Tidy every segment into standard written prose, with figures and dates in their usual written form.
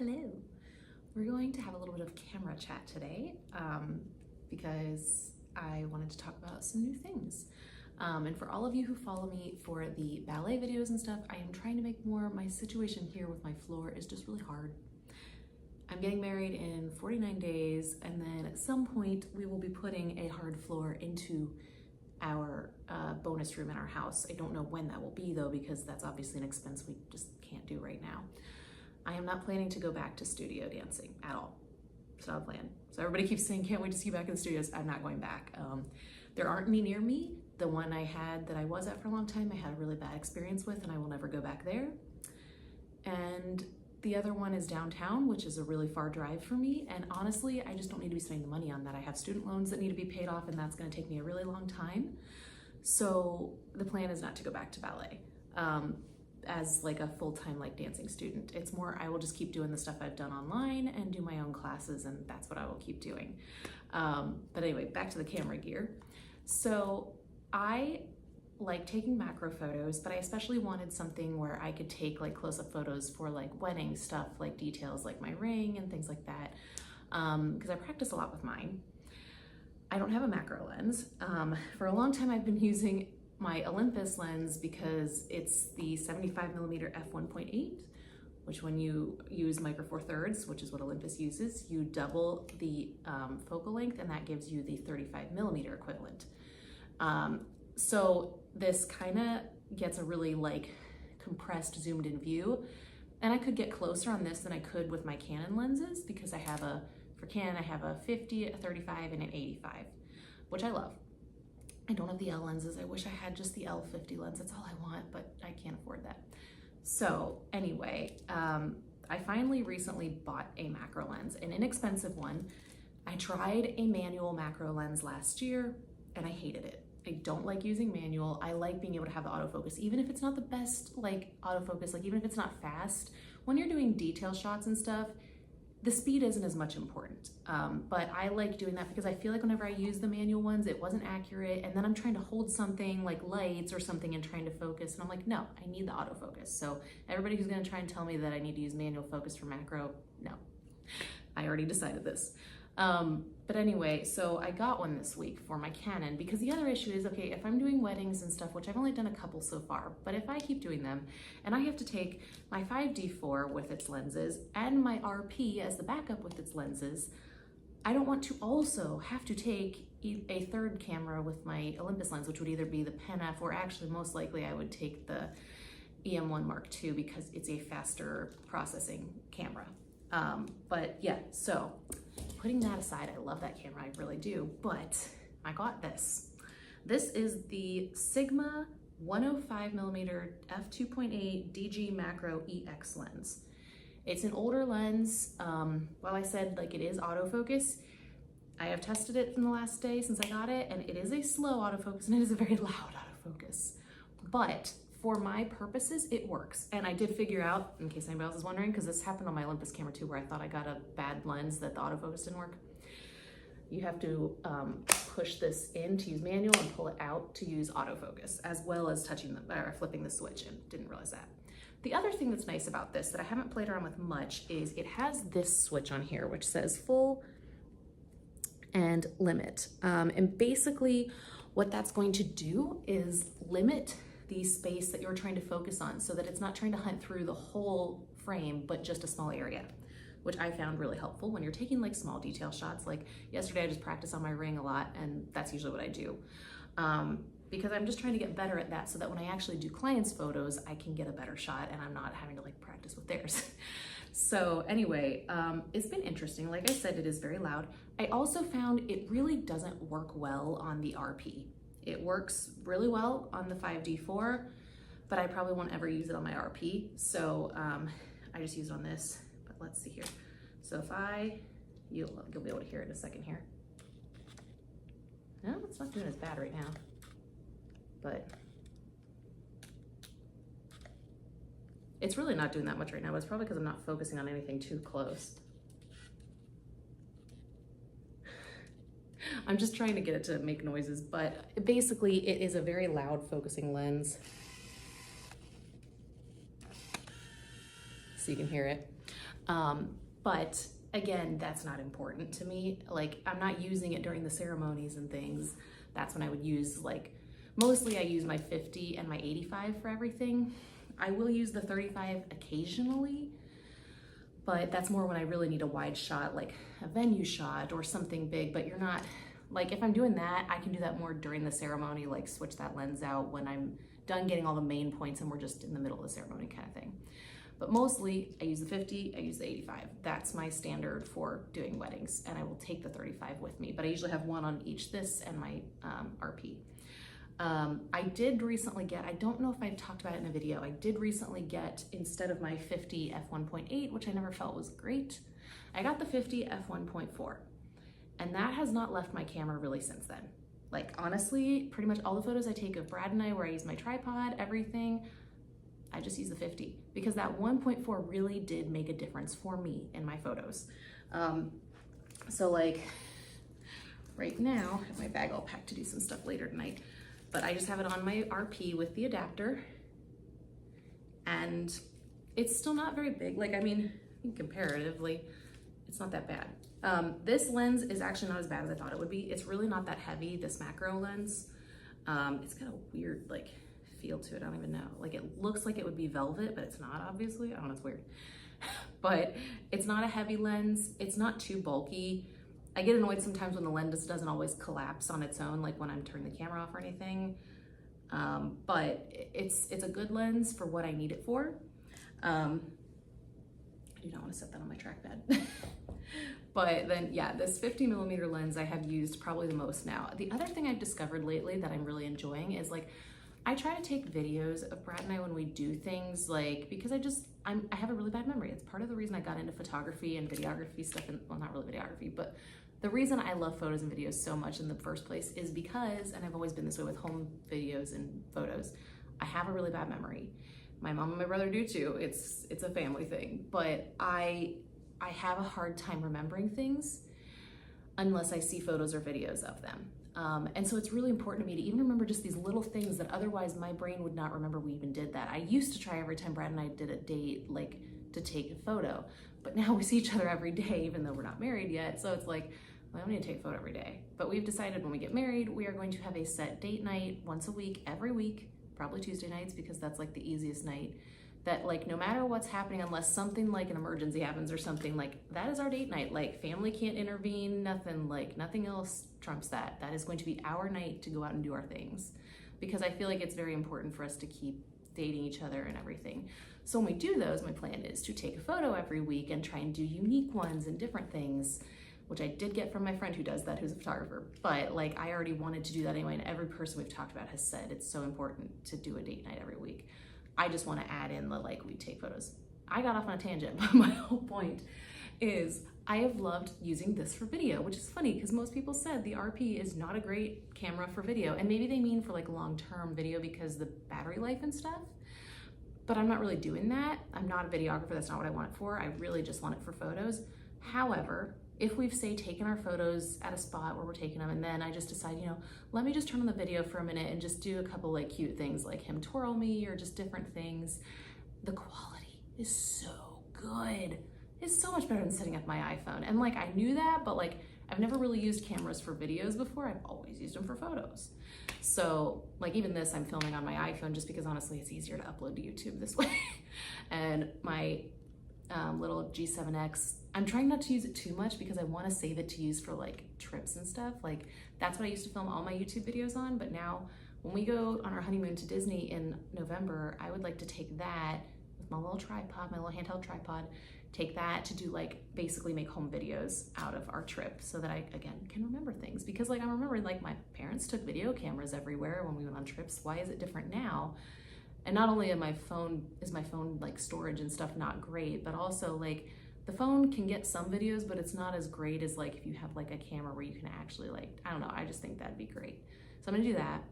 Hello. We're going to have a little bit of camera chat today because I wanted to talk about some new things. And for all of you who follow me for the ballet videos and stuff, I am trying to make more. My situation here with my floor is just really hard. I'm getting married in 49 days, and then at some point we will be putting a hard floor into our bonus room in our house. I don't know when that will be though, because that's obviously an expense we just can't do right now. I am not planning to go back to studio dancing at all. It's not a plan. So everybody keeps saying, can't wait to see you back in the studios. I'm not going back. There aren't any near me. The one I had that I was at for a long time, I had a really bad experience with, and I will never go back there. And the other one is downtown, which is a really far drive for me. And honestly, I just don't need to be spending the money on that. I have student loans that need to be paid off, and that's gonna take me a really long time. So the plan is not to go back to ballet as like a full-time like dancing student. It's more, I will just keep doing the stuff I've done online and do my own classes, and that's what I will keep doing. But anyway, back to the camera gear. So I like taking macro photos, but I especially wanted something where I could take like close-up photos for like wedding stuff, like details like my ring and things like that, because I practice a lot with mine. I don't have a macro lens. For a long time I've been using my Olympus lens because it's the 75mm f1.8, which when you use micro four thirds, which is what Olympus uses, you double the focal length, and that gives you the 35mm equivalent. So this kind of gets a really like compressed, zoomed in view. And I could get closer on this than I could with my Canon lenses, because I have for Canon, I have a 50, a 35, and an 85, which I love. I don't have the L lenses. I wish I had just the L50 lens. That's all I want, but I can't afford that. So anyway, I finally recently bought a macro lens, an inexpensive one. I tried a manual macro lens last year and I hated it. I don't like using manual. I like being able to have the autofocus, even if it's not the best like autofocus, like even if it's not fast. When you're doing detail shots and stuff, the speed isn't as much important, but I like doing that because I feel like whenever I use the manual ones, it wasn't accurate, and then I'm trying to hold something like lights or something and trying to focus, and I'm like, no, I need the autofocus. So everybody who's gonna try and tell me that I need to use manual focus for macro, no, I already decided this. But anyway, so I got one this week for my Canon, because the other issue is, okay, if I'm doing weddings and stuff, which I've only done a couple so far, but if I keep doing them and I have to take my 5D4 with its lenses and my RP as the backup with its lenses, I don't want to also have to take a third camera with my Olympus lens, which would either be the Pen F, or actually most likely I would take the EM1 Mark II, because it's a faster processing camera. But yeah, so putting that aside, I love that camera, I really do, but I got this. This is the Sigma 105mm f2.8 DG Macro EX lens. It's an older lens. While I said like it is autofocus, I have tested it in the last day since I got it, and it is a slow autofocus and it is a very loud autofocus. But for my purposes, it works. And I did figure out, in case anybody else is wondering, because this happened on my Olympus camera too, where I thought I got a bad lens that the autofocus didn't work. You have to push this in to use manual and pull it out to use autofocus, as well as flipping the switch, and didn't realize that. The other thing that's nice about this that I haven't played around with much is it has this switch on here, which says full and limit. And basically what that's going to do is limit the space that you're trying to focus on, so that it's not trying to hunt through the whole frame, but just a small area, which I found really helpful when you're taking like small detail shots. Like yesterday, I just practiced on my ring a lot, and that's usually what I do. Because I'm just trying to get better at that, so that when I actually do clients' photos, I can get a better shot and I'm not having to like practice with theirs. So anyway, it's been interesting. Like I said, it is very loud. I also found it really doesn't work well on the RP. It works really well on the 5D4, but I probably won't ever use it on my RP. So I just use it on this, but let's see here. So if you'll be able to hear it in a second here. No, it's not doing as bad right now, but it's really not doing that much right now. But it's probably because I'm not focusing on anything too close. I'm just trying to get it to make noises, but basically it is a very loud focusing lens. So you can hear it. But again, that's not important to me. Like, I'm not using it during the ceremonies and things. That's when I would use, like, mostly I use my 50 and my 85 for everything. I will use the 35 occasionally, but that's more when I really need a wide shot, like a venue shot or something big. But you're not, like, if I'm doing that, I can do that more during the ceremony, like switch that lens out when I'm done getting all the main points and we're just in the middle of the ceremony kind of thing. But mostly I use the 50, I use the 85. That's my standard for doing weddings, and I will take the 35 with me, but I usually have one on each, this and my RP. I did recently get, I don't know if I've talked about it in a video, I did recently get, instead of my 50 f1.8, which I never felt was great, I got the 50 f1.4. And that has not left my camera really since then. Like, honestly, pretty much all the photos I take of Brad and I, where I use my tripod, everything, I just use the 50, because that 1.4 really did make a difference for me in my photos. So like right now, I have my bag all packed to do some stuff later tonight, but I just have it on my RP with the adapter, and it's still not very big. Like, I mean, comparatively, it's not that bad. This lens is actually not as bad as I thought it would be. It's really not that heavy, this macro lens. It's got a weird, like, feel to it. I don't even know. Like, it looks like it would be velvet, but it's not, obviously. I don't know, it's weird. But it's not a heavy lens. It's not too bulky. I get annoyed sometimes when the lens doesn't always collapse on its own, like when I'm turning the camera off or anything. But it's a good lens for what I need it for. I do not want to set that on my trackpad. But then, yeah, this 50mm lens I have used probably the most now. The other thing I've discovered lately that I'm really enjoying is, like, I try to take videos of Brad and I when we do things, like, because I have a really bad memory. It's part of the reason I got into photography and videography stuff, and well, not really videography, but the reason I love photos and videos so much in the first place is because, and I've always been this way with home videos and photos, I have a really bad memory. My mom and my brother do too. It's a family thing, but I have a hard time remembering things unless I see photos or videos of them. And so it's really important to me to even remember just these little things that otherwise my brain would not remember we even did that. I used to try every time Brad and I did a date, like, to take a photo, but now we see each other every day, even though we're not married yet. So it's like, well, I don't need to take a photo every day. But we've decided when we get married, we are going to have a set date night once a week, every week, probably Tuesday nights, because that's like the easiest night. That, like, no matter what's happening, unless something like an emergency happens or something, like, that is our date night. Like, family can't intervene, nothing, like, nothing else trumps that. That is going to be our night to go out and do our things, because I feel like it's very important for us to keep dating each other and everything. So when we do those, my plan is to take a photo every week and try and do unique ones and different things, which I did get from my friend who does that, who's a photographer. But, like, I already wanted to do that anyway, and every person we've talked about has said it's so important to do a date night every week. I just want to add in the, like, we take photos. I got off on a tangent, but my whole point is I have loved using this for video, which is funny because most people said the RP is not a great camera for video, and maybe they mean for, like, long-term video because the battery life and stuff, but I'm not really doing that. I'm not a videographer. That's not what I want it for. I really just want it for photos. However, if we've, say, taken our photos at a spot where we're taking them, and then I just decide, you know, let me just turn on the video for a minute and just do a couple, like, cute things like him twirl me or just different things, the quality is so good. It's so much better than setting up my iPhone. And, like, I knew that, but, like, I've never really used cameras for videos before. I've always used them for photos. So, like, even this I'm filming on my iPhone just because honestly it's easier to upload to YouTube this way. And my little G7X, I'm trying not to use it too much because I want to save it to use for, like, trips and stuff. Like, that's what I used to film all my YouTube videos on, but now when we go on our honeymoon to Disney in November, I would like to take that with my little tripod, my little handheld tripod, take that to do, like, basically make home videos out of our trip so that I, again, can remember things. Because, like, I'm remembering, like, my parents took video cameras everywhere when we went on trips. Why is it different now? And not only is my phone, like, storage and stuff not great, but also, like, the phone can get some videos, but it's not as great as, like, if you have, like, a camera where you can actually, like, I don't know, I just think that'd be great. So I'm gonna do that.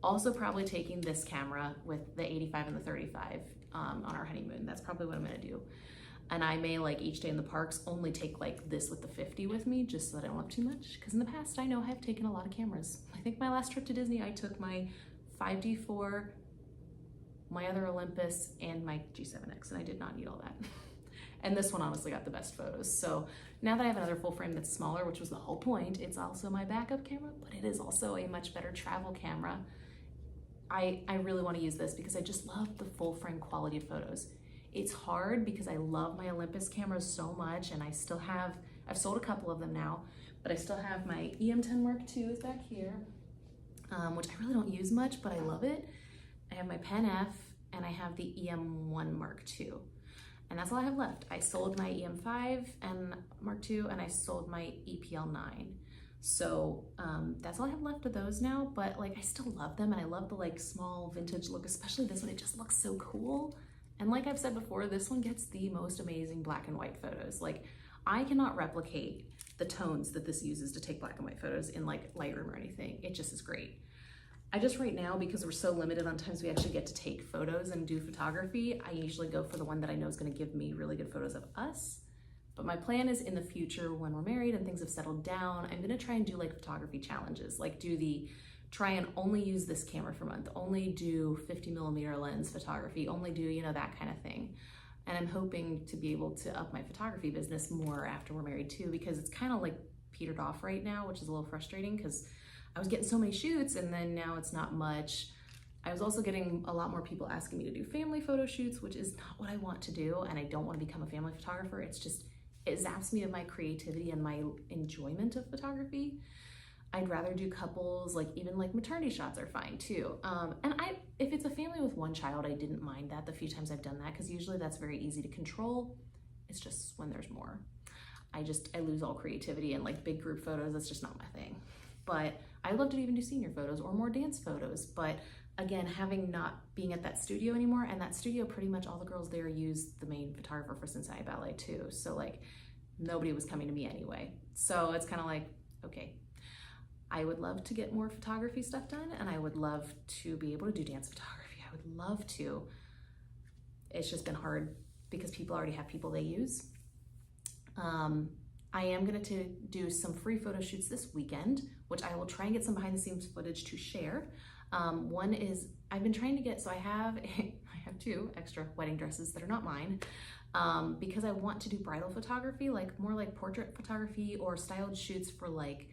Also probably taking this camera with the 85 and the 35 on our honeymoon. That's probably what I'm gonna do. And I may, like, each day in the parks only take, like, this with the 50 with me just so that I don't have too much. Because in the past, I know I've taken a lot of cameras. I think my last trip to Disney, I took my 5D4, my other Olympus, and my G7X, and I did not need all that. And this one honestly got the best photos. So now that I have another full frame that's smaller, which was the whole point, it's also my backup camera, but it is also a much better travel camera. I really want to use this because I just love the full frame quality of photos. It's hard because I love my Olympus cameras so much, and I've sold a couple of them now, but I still have my EM10 Mark II back here, which I really don't use much, but I love it. I have my Pen F, and I have the EM1 Mark II, and that's all I have left. I sold my EM5 and Mark II, and I sold my EPL9. So that's all I have left of those now, but like I still love them, and I love the like small vintage look, especially this one. It just looks so cool. And like I've said before, this one gets the most amazing black and white photos. Like I cannot replicate the tones that this uses to take black and white photos in like Lightroom or anything. It just is great. I just right now, because we're so limited on times we actually get to take photos and do photography, I usually go for the one that I know is gonna give me really good photos of us. But my plan is in the future, when we're married and things have settled down, I'm gonna try and do like photography challenges, like try and only use this camera for a month, only do 50mm lens photography, only do, you know, that kind of thing. And I'm hoping to be able to up my photography business more after we're married too, because it's kind of like petered off right now, which is a little frustrating because I was getting so many shoots and then now it's not much. I was also getting a lot more people asking me to do family photo shoots, which is not what I want to do, and I don't want to become a family photographer. It's just, it zaps me of my creativity and my enjoyment of photography. I'd rather do couples, like even like maternity shots are fine too. And if it's a family with one child, I didn't mind that the few times I've done that, because usually that's very easy to control. It's just when there's more, I lose all creativity, and like big group photos, that's just not my thing. But I love to even do senior photos or more dance photos. But again, being at that studio anymore, and that studio, pretty much all the girls there use the main photographer for Cincinnati Ballet too. So like nobody was coming to me anyway. So it's kind of like, okay, I would love to get more photography stuff done, and I would love to be able to do dance photography. I would love to. It's just been hard because people already have people they use. I am going to do some free photo shoots this weekend, which I will try and get some behind the scenes footage to share. One is, I've been trying to get, so I have 2 extra wedding dresses that are not mine, because I want to do bridal photography, like more like portrait photography or styled shoots for like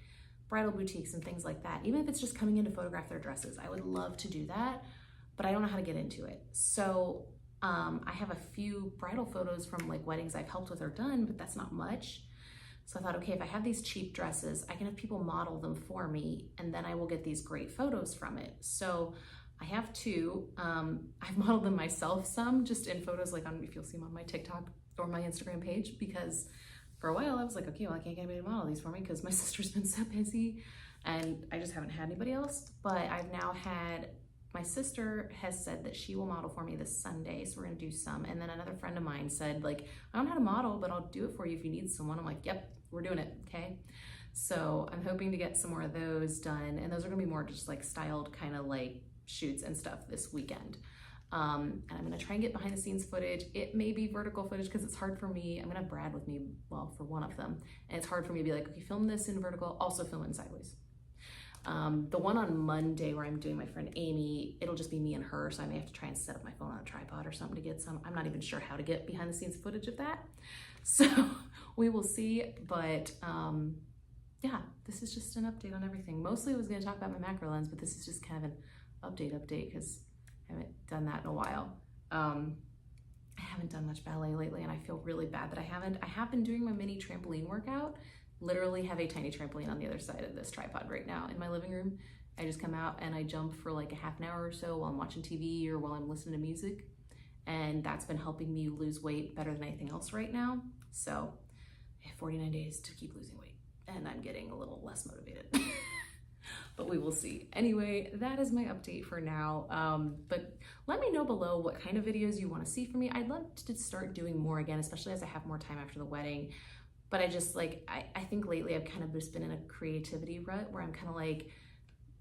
bridal boutiques and things like that. Even if it's just coming in to photograph their dresses, I would love to do that, but I don't know how to get into it. So I have a few bridal photos from like weddings I've helped with or done, but that's not much. So I thought, okay, if I have these cheap dresses, I can have people model them for me, and then I will get these great photos from it. So I have 2. I've modeled them myself some, just in photos, like if you'll see them on my TikTok or my Instagram page, because for a while I was like, okay, well, I can't get anybody to model these for me because my sister's been so busy and I just haven't had anybody else. But I've now had, my sister has said that she will model for me this Sunday, so we're gonna do some. And then another friend of mine said, like, I don't know how to model, but I'll do it for you if you need someone. I'm like, yep, we're doing it, okay? So I'm hoping to get some more of those done, and those are gonna be more just like styled kind of like shoots and stuff this weekend. And I'm gonna try and get behind the scenes footage. It may be vertical footage because it's hard for me. I'm gonna have Brad with me, well, for one of them. And it's hard for me to be like, okay, film this in vertical, also film it in sideways. The one on Monday where I'm doing my friend Amy, it'll just be me and her, so I may have to try and set up my phone on a tripod or something to get some. I'm not even sure how to get behind the scenes footage of that. So we will see, but yeah, this is just an update on everything. Mostly I was gonna talk about my macro lens, but this is just kind of an update because I haven't done that in a while. I haven't done much ballet lately, and I feel really bad that I haven't. I have been doing my mini trampoline workout. Literally have a tiny trampoline on the other side of this tripod right now in my living room. I just come out and I jump for like a half an hour or so while I'm watching TV or while I'm listening to music. And that's been helping me lose weight better than anything else right now. So I have 49 days to keep losing weight, and I'm getting a little less motivated. But we will see. Anyway, that is my update for now. But let me know below what kind of videos you want to see from me. I'd love to start doing more again, especially as I have more time after the wedding. But I just like, I think lately I've kind of just been in a creativity rut where I'm kind of like,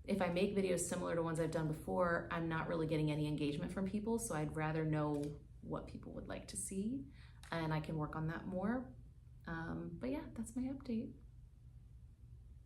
if I make videos similar to ones I've done before, I'm not really getting any engagement from people. So I'd rather know what people would like to see, and I can work on that more. But yeah, that's my update.